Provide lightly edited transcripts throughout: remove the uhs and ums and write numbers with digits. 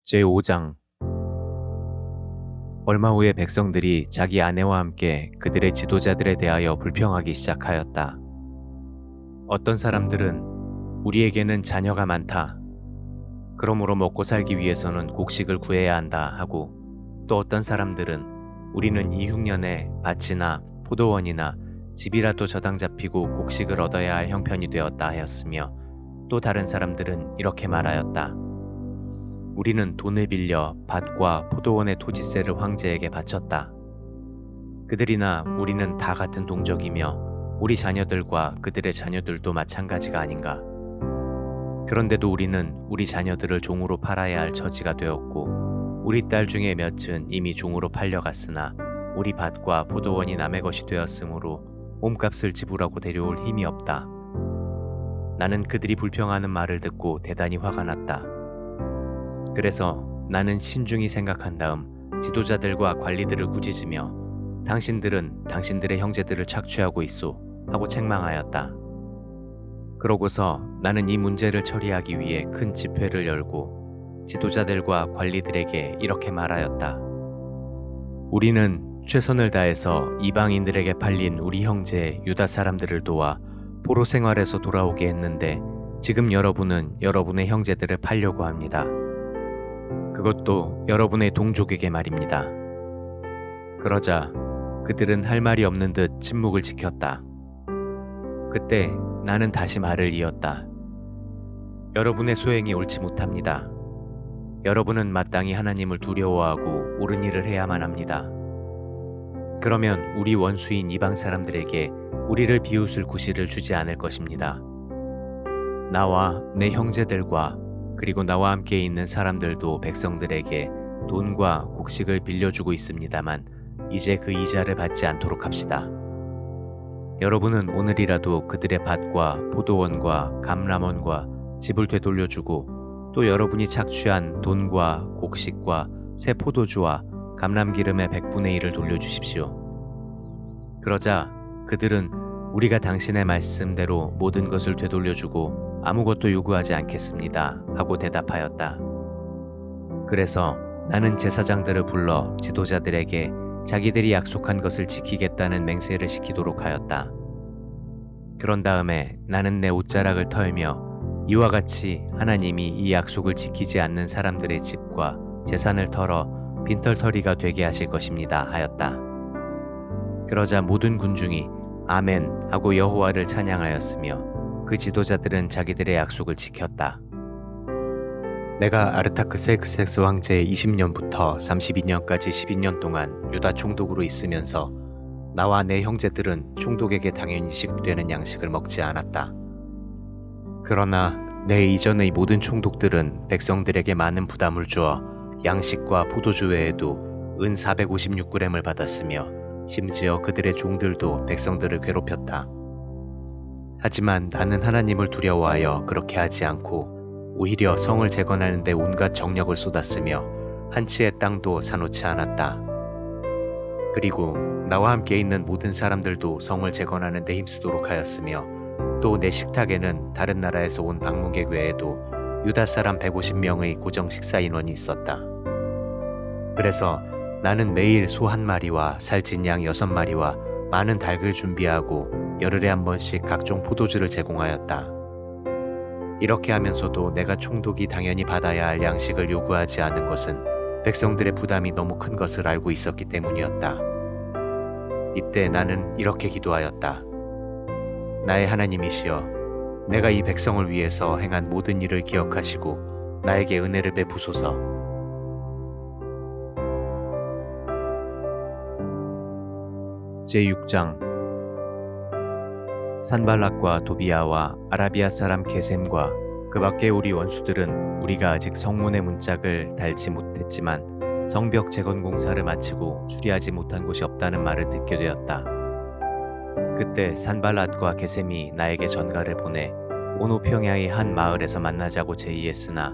제5장. 얼마 후에 백성들이 자기 아내와 함께 그들의 지도자들에 대하여 불평하기 시작하였다. 어떤 사람들은 우리에게는 자녀가 많다. 그러므로 먹고 살기 위해서는 곡식을 구해야 한다 하고, 또 어떤 사람들은 우리는 이 흉년에 밭이나 포도원이나 집이라도 저당 잡히고 곡식을 얻어야 할 형편이 되었다 하였으며, 또 다른 사람들은 이렇게 말하였다. 우리는 돈을 빌려 밭과 포도원의 토지세를 황제에게 바쳤다. 그들이나 우리는 다 같은 동족이며 우리 자녀들과 그들의 자녀들도 마찬가지가 아닌가. 그런데도 우리는 우리 자녀들을 종으로 팔아야 할 처지가 되었고, 우리 딸 중에 몇은 이미 종으로 팔려갔으나 우리 밭과 포도원이 남의 것이 되었으므로 몸값을 지불하고 데려올 힘이 없다. 나는 그들이 불평하는 말을 듣고 대단히 화가 났다. 그래서 나는 신중히 생각한 다음 지도자들과 관리들을 꾸짖으며 당신들은 당신들의 형제들을 착취하고 있소 하고 책망하였다. 그러고서 나는 이 문제를 처리하기 위해 큰 집회를 열고 지도자들과 관리들에게 이렇게 말하였다. 우리는 최선을 다해서 이방인들에게 팔린 우리 형제 유다 사람들을 도와 포로 생활에서 돌아오게 했는데, 지금 여러분은 여러분의 형제들을 팔려고 합니다. 그것도 여러분의 동족에게 말입니다. 그러자 그들은 할 말이 없는 듯 침묵을 지켰다. 그때 나는 다시 말을 이었다. 여러분의 소행이 옳지 못합니다. 여러분은 마땅히 하나님을 두려워하고 옳은 일을 해야만 합니다. 그러면 우리 원수인 이방 사람들에게 우리를 비웃을 구실을 주지 않을 것입니다. 나와 내 형제들과 그리고 나와 함께 있는 사람들도 백성들에게 돈과 곡식을 빌려주고 있습니다만, 이제 그 이자를 받지 않도록 합시다. 여러분은 오늘이라도 그들의 밭과 포도원과 감람원과 집을 되돌려주고, 또 여러분이 착취한 돈과 곡식과 새 포도주와 감람기름의 100분의 1을 돌려주십시오. 그러자 그들은 우리가 당신의 말씀대로 모든 것을 되돌려주고 아무것도 요구하지 않겠습니다 하고 대답하였다. 그래서 나는 제사장들을 불러 지도자들에게 자기들이 약속한 것을 지키겠다는 맹세를 시키도록 하였다. 그런 다음에 나는 내 옷자락을 털며 이와 같이 하나님이 이 약속을 지키지 않는 사람들의 집과 재산을 털어 빈털터리가 되게 하실 것입니다 하였다. 그러자 모든 군중이 아멘 하고 여호와를 찬양하였으며, 그 지도자들은 자기들의 약속을 지켰다. 내가 아르타크셀크세스 황제의 20년부터 32년까지 12년 동안 유다 총독으로 있으면서 나와 내 형제들은 총독에게 당연히 지급되는 양식을 먹지 않았다. 그러나 내 이전의 모든 총독들은 백성들에게 많은 부담을 주어 양식과 포도주 외에도 은 456g을 받았으며, 심지어 그들의 종들도 백성들을 괴롭혔다. 하지만 나는 하나님을 두려워하여 그렇게 하지 않고 오히려 성을 재건하는 데 온갖 정력을 쏟았으며 한 치의 땅도 사놓지 않았다. 그리고 나와 함께 있는 모든 사람들도 성을 재건하는 데 힘쓰도록 하였으며, 또 내 식탁에는 다른 나라에서 온 방문객 외에도 유다 사람 150명의 고정 식사 인원이 있었다. 그래서 나는 매일 소 1마리와 살찐 양 6마리와 많은 닭을 준비하고 열흘에 한 번씩 각종 포도주를 제공하였다. 이렇게 하면서도 내가 총독이 당연히 받아야 할 양식을 요구하지 않은 것은 백성들의 부담이 너무 큰 것을 알고 있었기 때문이었다. 이때 나는 이렇게 기도하였다. 나의 하나님이시여, 내가 이 백성을 위해서 행한 모든 일을 기억하시고 나에게 은혜를 베푸소서. 제6장. 산발락과 도비아와 아라비아 사람 게셈과 그 밖에 우리 원수들은 우리가 아직 성문의 문짝을 달지 못했지만 성벽 재건 공사를 마치고 수리하지 못한 곳이 없다는 말을 듣게 되었다. 그때 산발락과 게셈이 나에게 전가를 보내 오노 평야의 한 마을에서 만나자고 제의했으나,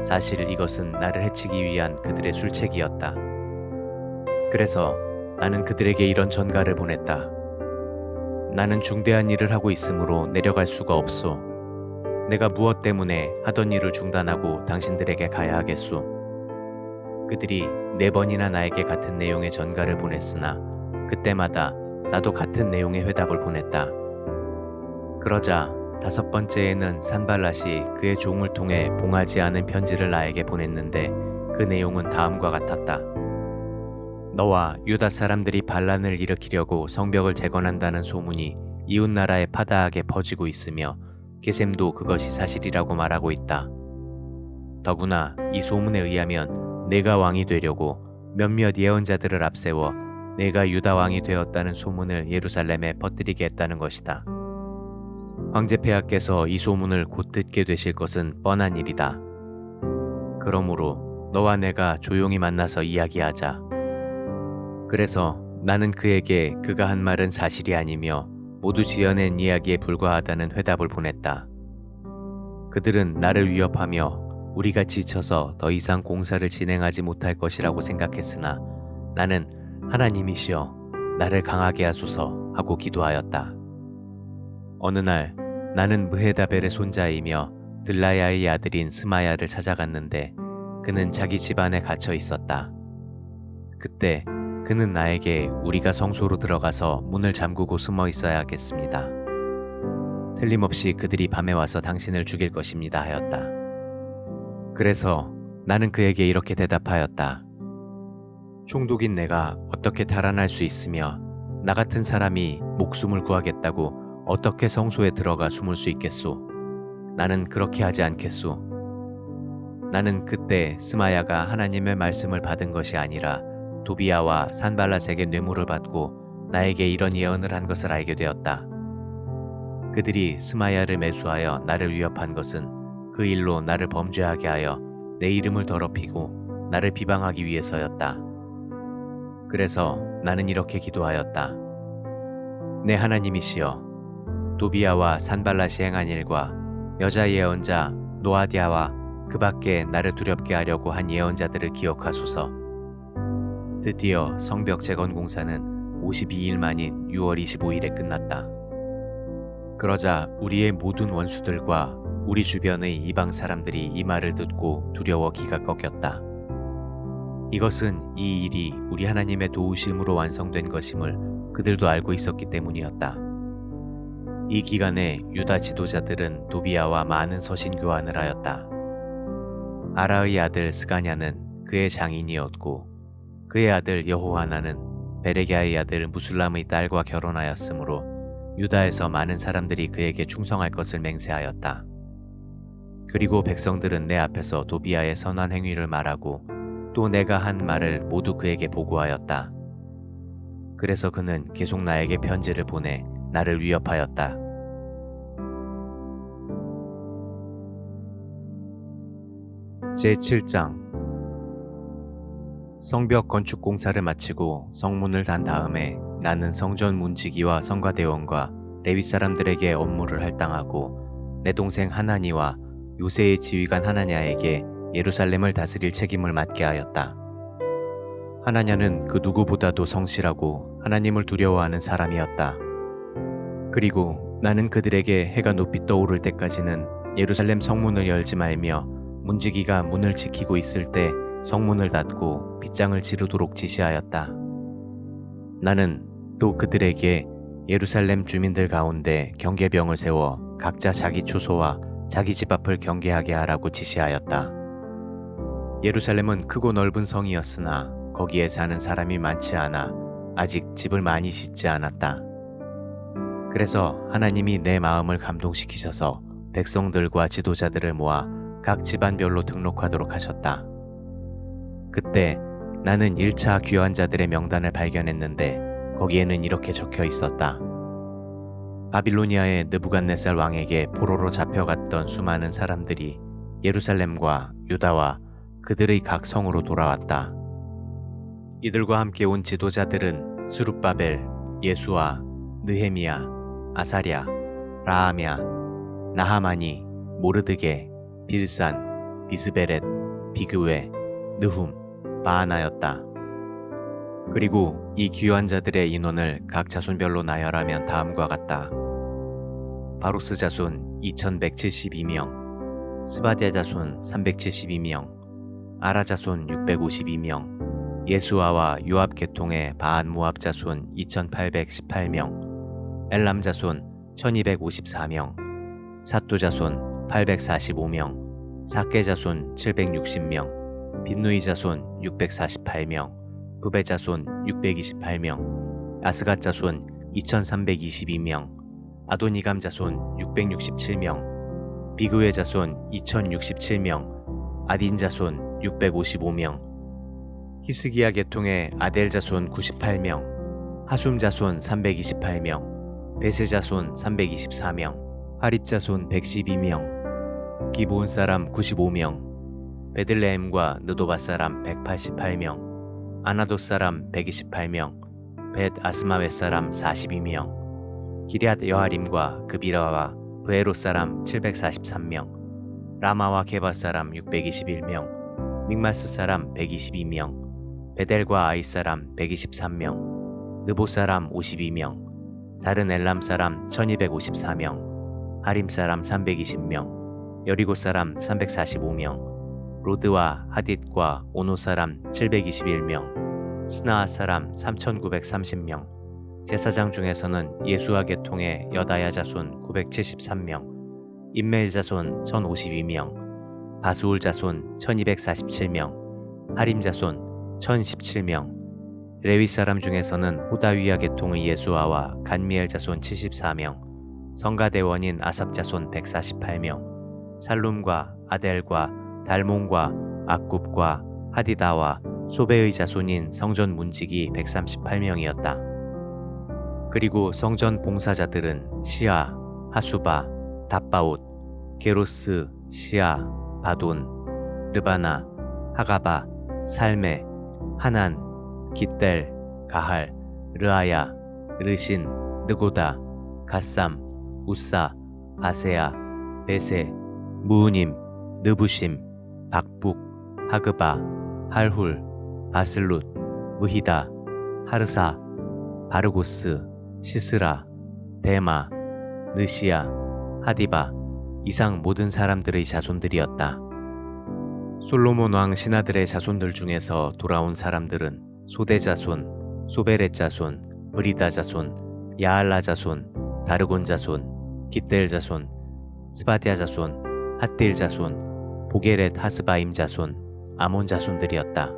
사실 이것은 나를 해치기 위한 그들의 술책이었다. 그래서 나는 그들에게 이런 전가를 보냈다. 나는 중대한 일을 하고 있으므로 내려갈 수가 없소. 내가 무엇 때문에 하던 일을 중단하고 당신들에게 가야 하겠소. 그들이 4번이나 나에게 같은 내용의 전가를 보냈으나 그때마다 나도 같은 내용의 회답을 보냈다. 그러자 5번째에는 산발랏이 그의 종을 통해 봉하지 않은 편지를 나에게 보냈는데 그 내용은 다음과 같았다. 너와 유다 사람들이 반란을 일으키려고 성벽을 재건한다는 소문이 이웃 나라에 파다하게 퍼지고 있으며 게셈도 그것이 사실이라고 말하고 있다. 더구나 이 소문에 의하면 내가 왕이 되려고 몇몇 예언자들을 앞세워 내가 유다 왕이 되었다는 소문을 예루살렘에 퍼뜨리게 했다는 것이다. 황제 폐하께서 이 소문을 곧 듣게 되실 것은 뻔한 일이다. 그러므로 너와 내가 조용히 만나서 이야기하자. 그래서 나는 그에게 그가 한 말은 사실이 아니며 모두 지어낸 이야기에 불과하다는 회답을 보냈다. 그들은 나를 위협하며 우리가 지쳐서 더 이상 공사를 진행하지 못할 것이라고 생각했으나 나는 하나님이시여 나를 강하게 하소서 하고 기도하였다. 어느 날 나는 무헤다벨의 손자이며 들라야의 아들인 스마야를 찾아갔는데 그는 자기 집안에 갇혀 있었다. 그때 그는 나에게 우리가 성소로 들어가서 문을 잠그고 숨어 있어야겠습니다. 틀림없이 그들이 밤에 와서 당신을 죽일 것입니다 하였다. 그래서 나는 그에게 이렇게 대답하였다. 총독인 내가 어떻게 달아날 수 있으며 나 같은 사람이 목숨을 구하겠다고 어떻게 성소에 들어가 숨을 수 있겠소? 나는 그렇게 하지 않겠소. 나는 그때 스마야가 하나님의 말씀을 받은 것이 아니라 도비야와 산발랏에게 뇌물을 받고 나에게 이런 예언을 한 것을 알게 되었다. 그들이 스마야를 매수하여 나를 위협한 것은 그 일로 나를 범죄하게 하여 내 이름을 더럽히고 나를 비방하기 위해서였다. 그래서 나는 이렇게 기도하였다. 내 하나님이시여, 도비야와 산발랏이 행한 일과 여자 예언자 노아디아와 그 밖에 나를 두렵게 하려고 한 예언자들을 기억하소서. 드디어 성벽 재건 공사는 52일 만인 6월 25일에 끝났다. 그러자 우리의 모든 원수들과 우리 주변의 이방 사람들이 이 말을 듣고 두려워 기가 꺾였다. 이것은 이 일이 우리 하나님의 도우심으로 완성된 것임을 그들도 알고 있었기 때문이었다. 이 기간에 유다 지도자들은 도비야와 많은 서신 교환을 하였다. 아라의 아들 스가냐는 그의 장인이었고 그의 아들 여호하나는 베레기야의 아들 무술람의 딸과 결혼하였으므로 유다에서 많은 사람들이 그에게 충성할 것을 맹세하였다. 그리고 백성들은 내 앞에서 도비야의 선한 행위를 말하고 또 내가 한 말을 모두 그에게 보고하였다. 그래서 그는 계속 나에게 편지를 보내 나를 위협하였다. 제7장 성벽 건축 공사를 마치고 성문을 단 다음에 나는 성전 문지기와 성가대원과 레위 사람들에게 업무를 할당하고 내 동생 하나니와 요새의 지휘관 하나냐에게 예루살렘을 다스릴 책임을 맡게 하였다. 하나냐는 그 누구보다도 성실하고 하나님을 두려워하는 사람이었다. 그리고 나는 그들에게 해가 높이 떠오를 때까지는 예루살렘 성문을 열지 말며 문지기가 문을 지키고 있을 때 성문을 닫고 빗장을 지르도록 지시하였다. 나는 또 그들에게 예루살렘 주민들 가운데 경계병을 세워 각자 자기 초소와 자기 집 앞을 경계하게 하라고 지시하였다. 예루살렘은 크고 넓은 성이었으나 거기에 사는 사람이 많지 않아 아직 집을 많이 짓지 않았다. 그래서 하나님이 내 마음을 감동시키셔서 백성들과 지도자들을 모아 각 집안별로 등록하도록 하셨다. 그때 나는 1차 귀환 자들의 명단을 발견했는데 거기에는 이렇게 적혀 있었다. 바빌로니아의 느부갓네살 왕에게 포로로 잡혀갔던 수많은 사람들이 예루살렘과 유다와 그들의 각 성으로 돌아왔다. 이들과 함께 온 지도자들은 스룹바벨, 예수아, 느헤미야, 아사랴, 라하랴, 나하마니, 모르드게, 빌산, 비스베렛, 비그웨, 느훔, 바하나였다. 그리고 이 귀환 자들의 인원을 각 자손별로 나열하면 다음과 같다. 바룩스 자손 2172명, 스바디아 자손 372명, 아라 자손 652명, 예수아와 요압 계통의 바한 모압 자손 2818명, 엘람 자손 1254명, 삿두 자손 845명, 사케 자손 760명, 빈누이 자손 648명, 부베 자손 628명, 아스갓 자손 2322명, 아도니감 자손 667명, 비그의 자손 2067명, 아딘 자손 655명, 히스기야 계통의 아델 자손 98명, 하숨 자손 328명, 베세 자손 324명, 하립 자손 112명, 기브온 사람 95명, 베들레헴과 느도바 사람 188명, 아나돗 사람 128명, 벳 아스마웨 사람 42명, 기럇 여하림과 그비라와 브에롯 사람 743명, 라마와 게바 사람 621명, 믹마스 사람 122명, 베델과 아이 사람 123명, 느보 사람 52명, 다른 엘람 사람 1254명, 하림 사람 320명, 여리고 사람 345명, 로드와 하딧과 오노 사람 721명, 스나아 사람 3930명, 제사장 중에서는 예수아 계통의 여다야 자손 973명, 임메일 자손 1052명, 바수울 자손 1247명, 하림 자손 1017명, 레위 사람 중에서는 호다위야 계통의 예수아와 간미엘 자손 74명, 성가대원인 아삽 자손 148명, 살룸과 아델과 달몬과 악굽과 하디다와 소베의 자손인 성전 문지기 138명이었다. 그리고 성전 봉사자들은 시아, 하수바, 답바옷, 게로스, 시아, 바돈, 르바나, 하가바, 살메, 하난, 깃델, 가할, 르아야, 르신, 느고다, 갓삼, 우사, 아세야, 베세, 무우님, 느부심, 박북, 하그바, 할훌, 바슬룻, 무히다, 하르사, 바르고스, 시스라, 데마, 느시야, 하디바, 이상 모든 사람들의 자손들이었다. 솔로몬 왕 신하들의 자손들 중에서 돌아온 사람들은 소대 자손, 소베렛 자손, 브리다 자손, 야알라 자손, 다르곤 자손, 깃델 자손, 스바디아 자손, 핫딜 자손, 보게렛 하스바임 자손, 아몬 자손들이었다.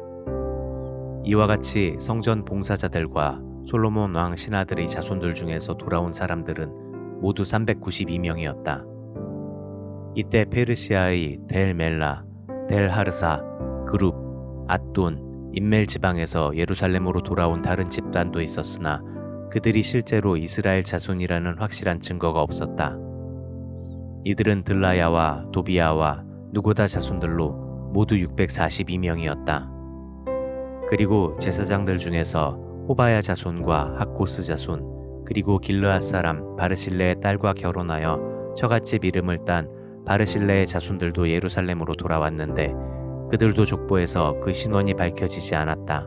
이와 같이 성전 봉사자들과 솔로몬 왕 신하들의 자손들 중에서 돌아온 사람들은 모두 392명이었다. 이때 페르시아의 델 멜라, 델 하르사, 그룹, 앗돈, 인멜 지방에서 예루살렘으로 돌아온 다른 집단도 있었으나 그들이 실제로 이스라엘 자손이라는 확실한 증거가 없었다. 이들은 들라야와 도비야와 누고다 자손들로 모두 642명이었다. 그리고 제사장들 중에서 호바야 자손과 학고스 자손, 그리고 길르앗 사람 바르실레의 딸과 결혼하여 처갓집 이름을 딴 바르실레의 자손들도 예루살렘으로 돌아왔는데 그들도 족보에서 그 신원이 밝혀지지 않았다.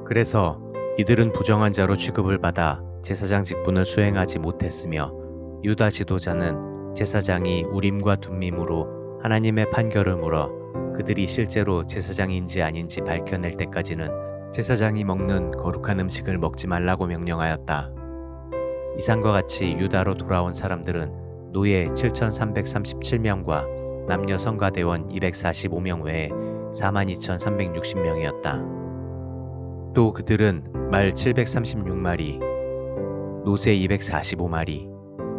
그래서 이들은 부정한 자로 취급을 받아 제사장 직분을 수행하지 못했으며 유다 지도자는 제사장이 우림과 둠밈으로 하나님의 판결을 물어 그들이 실제로 제사장인지 아닌지 밝혀낼 때까지는 제사장이 먹는 거룩한 음식을 먹지 말라고 명령하였다. 이상과 같이 유다로 돌아온 사람들은 노예 7,337명과 남녀 성가대원 245명 외에 42,360명이었다. 또 그들은 말 736마리, 노새 245마리,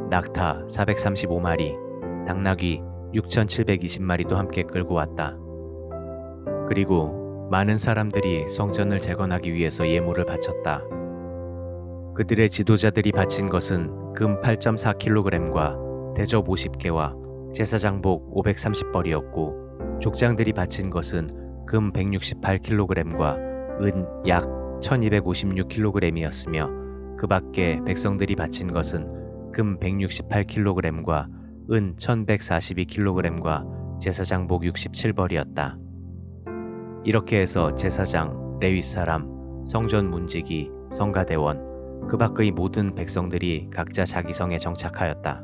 낙타 435마리, 당나귀 6,720마리도 함께 끌고 왔다. 그리고 많은 사람들이 성전을 재건하기 위해서 예물을 바쳤다. 그들의 지도자들이 바친 것은 금 8.4kg과 대접 50개와 제사장복 530벌이었고 족장들이 바친 것은 금 168kg과 은 약 1256kg이었으며 그 밖에 백성들이 바친 것은 금 168kg과 은 1142kg과 제사장복 67벌이었다. 이렇게 해서 제사장, 레위 사람, 성전 문지기, 성가대원, 그 밖의 모든 백성들이 각자 자기 성에 정착하였다.